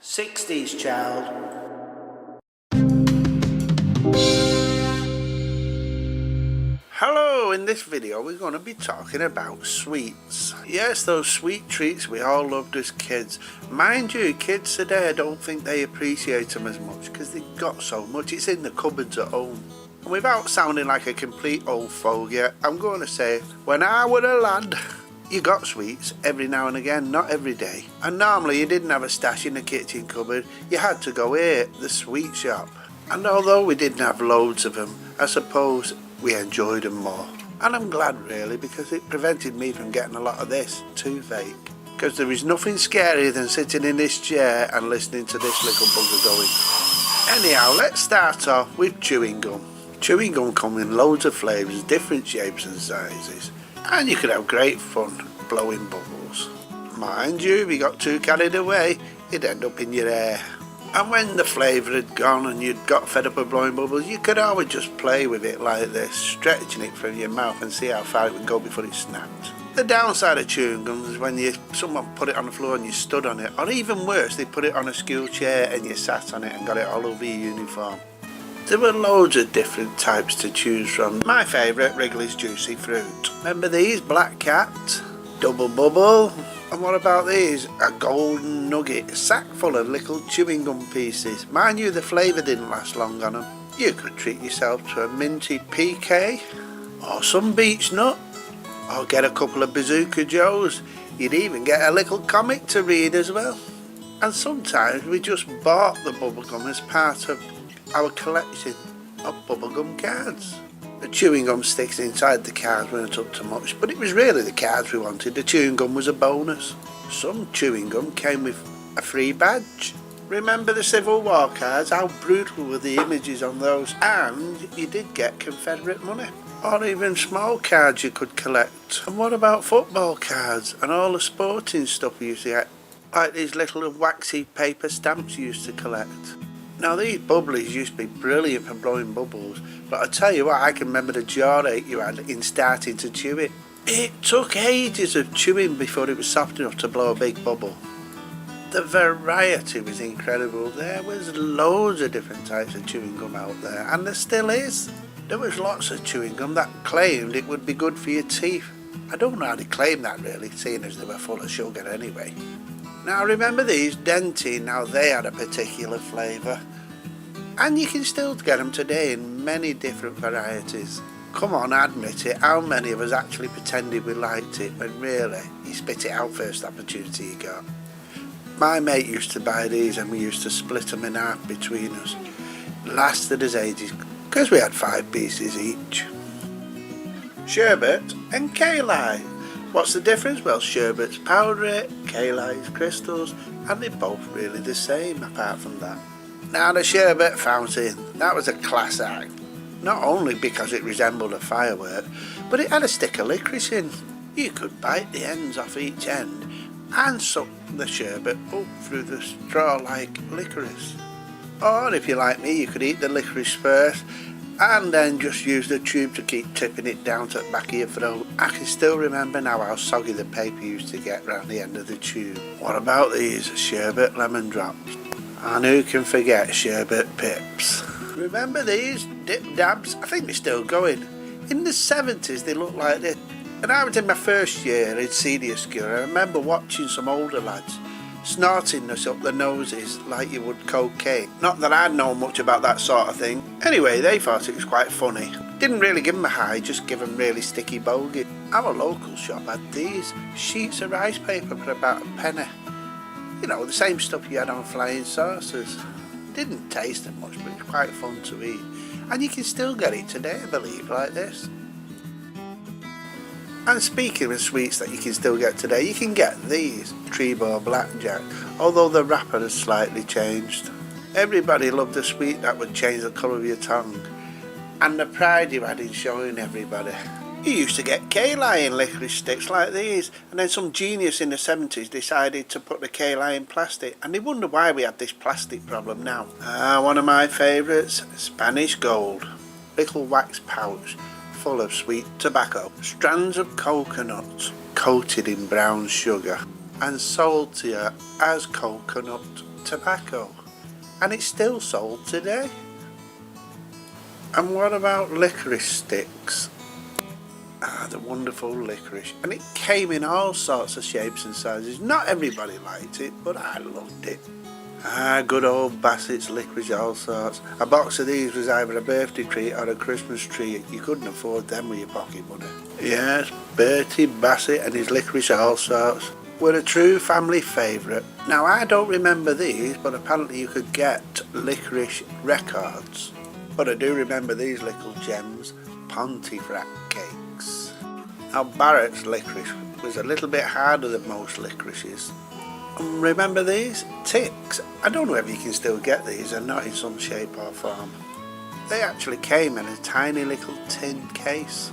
60s child. Hello, in this video we're going to be talking about sweets. Yes, those sweet treats we all loved as kids. Mind you, kids today I don't think they appreciate them as much because they've got so much. It's in the cupboards at home. And without sounding like a complete old fogey, I'm going to say, when I was a lad, you got sweets every now and again, not every day. And normally you didn't have a stash in the kitchen cupboard, you had to go here, the sweet shop. And although we didn't have loads of them, I suppose we enjoyed them more. And I'm glad really, because it prevented me from getting a lot of this toothache. Because there is nothing scarier than sitting in this chair and listening to this little bugger going. Anyhow, let's start off with chewing gum. Chewing gum comes in loads of flavours, different shapes and sizes. And you could have great fun blowing bubbles. Mind you, if you got too carried away, it'd end up in your hair. And when the flavour had gone and you'd got fed up of blowing bubbles, you could always just play with it like this, stretching it from your mouth and see how far it would go before it snapped. The downside of chewing gum is when someone put it on the floor and you stood on it, or even worse, they put it on a school chair and you sat on it and got it all over your uniform. There were loads of different types to choose from. My favourite, Wrigley's Juicy Fruit. Remember these? Black Cat, Double Bubble. And what about these? A golden nugget, a sack full of little chewing gum pieces. Mind you, the flavour didn't last long on them. You could treat yourself to a minty PK, or some beech nut, or get a couple of Bazooka Joes. You'd even get a little comic to read as well. And sometimes we just bought the bubblegum as part of our collection of bubblegum cards. The chewing gum sticks inside the cards weren't up to much, but it was really the cards we wanted. The chewing gum was a bonus. Some chewing gum came with a free badge. Remember the Civil War cards? How brutal were the images on those? And you did get Confederate money. Or even small cards you could collect. And what about football cards and all the sporting stuff you used to get? Like these little waxy paper stamps you used to collect. Now these bubblies used to be brilliant for blowing bubbles, but I tell you what, I can remember the jaw ache you had in starting to chew it. It took ages of chewing before it was soft enough to blow a big bubble. The variety was incredible. There was loads of different types of chewing gum out there, and there still is. There was lots of chewing gum that claimed it would be good for your teeth. I don't know how they claimed that really, seeing as they were full of sugar anyway. Now remember these, Dentine, now they had a particular flavour. And you can still get them today in many different varieties. Come on, admit it, how many of us actually pretended we liked it when really you spit it out first opportunity you got? My mate used to buy these and we used to split them in half between us. Lasted us ages, because we had 5 pieces each. Sherbet and K-Lye. What's the difference? Well, sherbet's powdery, K-Lye's crystals, and they're both really the same apart from that. Now the sherbet fountain, that was a class act. Not only because it resembled a firework, but it had a stick of licorice in. You could bite the ends off each end and suck the sherbet up through the straw like licorice. Or if you're like me, you could eat the licorice first and then just use the tube to keep tipping it down to the back of your throat. I can still remember now how soggy the paper used to get round the end of the tube. What about these sherbet lemon drops? And who can forget sherbet pips? Remember these dip dabs? I think they're still going. In the 70s they looked like this. And I was in my first year in senior school. I remember watching some older lads snorting us up their noses like you would cocaine. Not that I'd known much about that sort of thing. Anyway, they thought it was quite funny. Didn't really give them a high, just give them really sticky bogey. Our local shop had these sheets of rice paper for about a penny. You know, the same stuff you had on flying saucers. Didn't taste it much, but it was quite fun to eat. And you can still get it today, I believe, like this. And speaking of sweets that you can still get today, you can get these, Trebor Blackjack, although the wrapper has slightly changed. Everybody loved a sweet that would change the colour of your tongue, and the pride you had in showing everybody. You used to get K-Lye in licorice sticks like these, and then some genius in the 70s decided to put the K-Lye in plastic, and they wonder why we have this plastic problem now. One of my favourites, Spanish Gold, little wax pouch full of sweet tobacco, strands of coconut coated in brown sugar, and saltier as coconut. tobacco, and it's still sold today. And what about licorice sticks? Ah, the wonderful licorice. And it came in all sorts of shapes and sizes. Not everybody liked it, but I loved it. Ah, good old Bassett's licorice all sorts. A box of these was either a birthday treat or a Christmas treat. You couldn't afford them with your pocket money. Yes, Bertie Bassett and his licorice all sorts were a true family favourite. Now, I don't remember these, but apparently you could get licorice records. But I do remember these little gems, Pontefract cakes. Now, Barrett's licorice was a little bit harder than most licorices. Remember these? Ticks. I don't know if you can still get these, or not in some shape or form. They actually came in a tiny little tin case.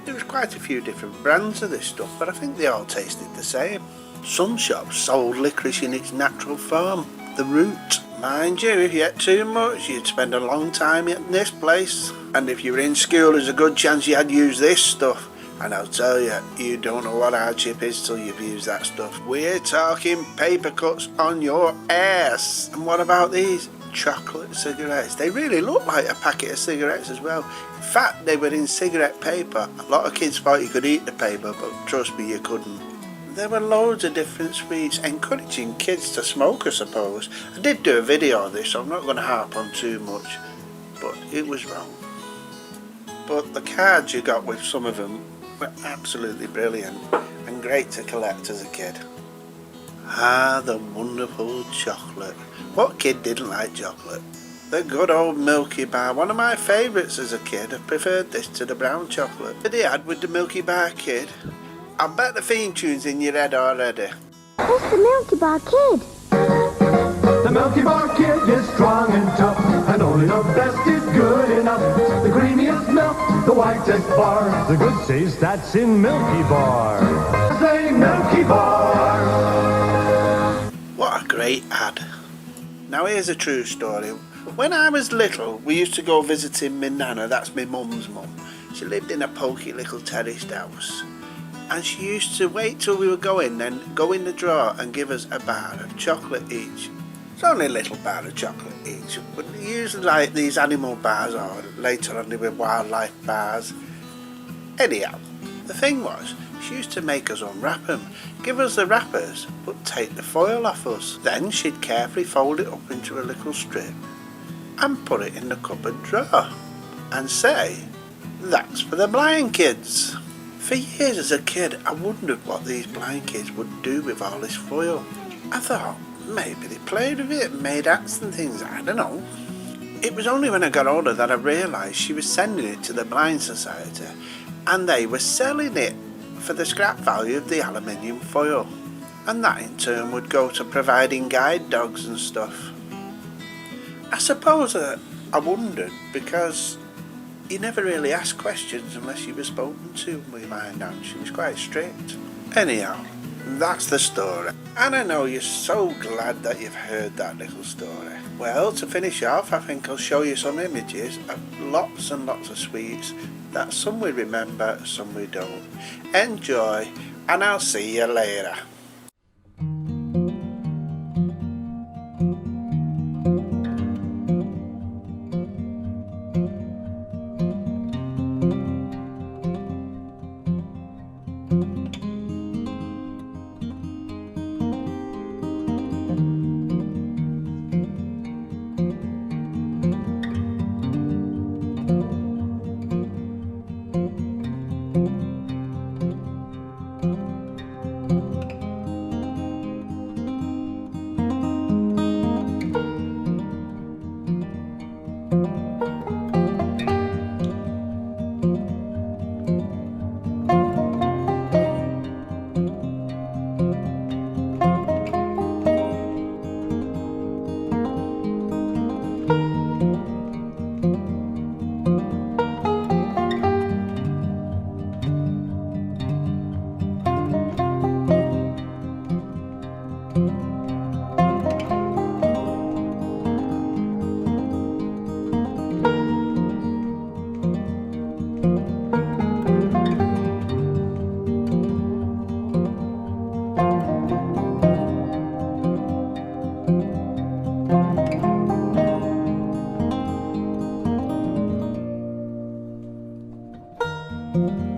There was quite a few different brands of this stuff, but I think they all tasted the same. Some shops sold licorice in its natural form, the root. Mind you, if you ate too much, you'd spend a long time in this place. And if you were in school, there's a good chance you had used this stuff. And I'll tell you, you don't know what hardship is till you've used that stuff. We're talking paper cuts on your ass. And what about these? Chocolate cigarettes. They really look like a packet of cigarettes as well. In fact, they were in cigarette paper. A lot of kids thought you could eat the paper, but trust me, you couldn't. There were loads of different sweets, encouraging kids to smoke, I suppose. I did do a video on this, so I'm not going to harp on too much, but it was wrong. But the cards you got with some of them were absolutely brilliant and great to collect as a kid. Ah, the wonderful chocolate. What kid didn't like chocolate? The good old Milky Bar, one of my favourites as a kid. I preferred this to the brown chocolate that they had with the Milky Bar Kid. I bet the theme tune's in your head already. Who's the Milky Bar Kid? The Milky Bar Kid is strong and tough, and only the best is good enough. The creamiest milk, the whitest bar, the good taste that's in Milky Bar. Say Milky Bar. What a great ad. Now here's a true story. When I was little, we used to go visiting my nana, that's my mum's mum. She lived in a poky little terraced house. And she used to wait till we were going, then go in the drawer and give us a bar of chocolate each. It's only a little bar of chocolate each, but usually like these animal bars, or later on they were wildlife bars. Anyhow, the thing was, she used to make us unwrap them, give us the wrappers, but take the foil off us. Then she'd carefully fold it up into a little strip and put it in the cupboard drawer and say, "That's for the blind kids." For years as a kid, I wondered what these blind kids would do with all this foil. I thought, maybe they played with it, made acts and things, I don't know. It was only when I got older that I realised she was sending it to the Blind Society, and they were selling it for the scrap value of the aluminium foil. And that in turn would go to providing guide dogs and stuff. I suppose I wondered because you never really asked questions unless you were spoken to with my nan. She was quite strict. Anyhow, that's the story. And I know you're so glad that you've heard that little story. Well, to finish off, I think I'll show you some images of lots and lots of sweets that some we remember, some we don't. Enjoy, and I'll see you later. Bye.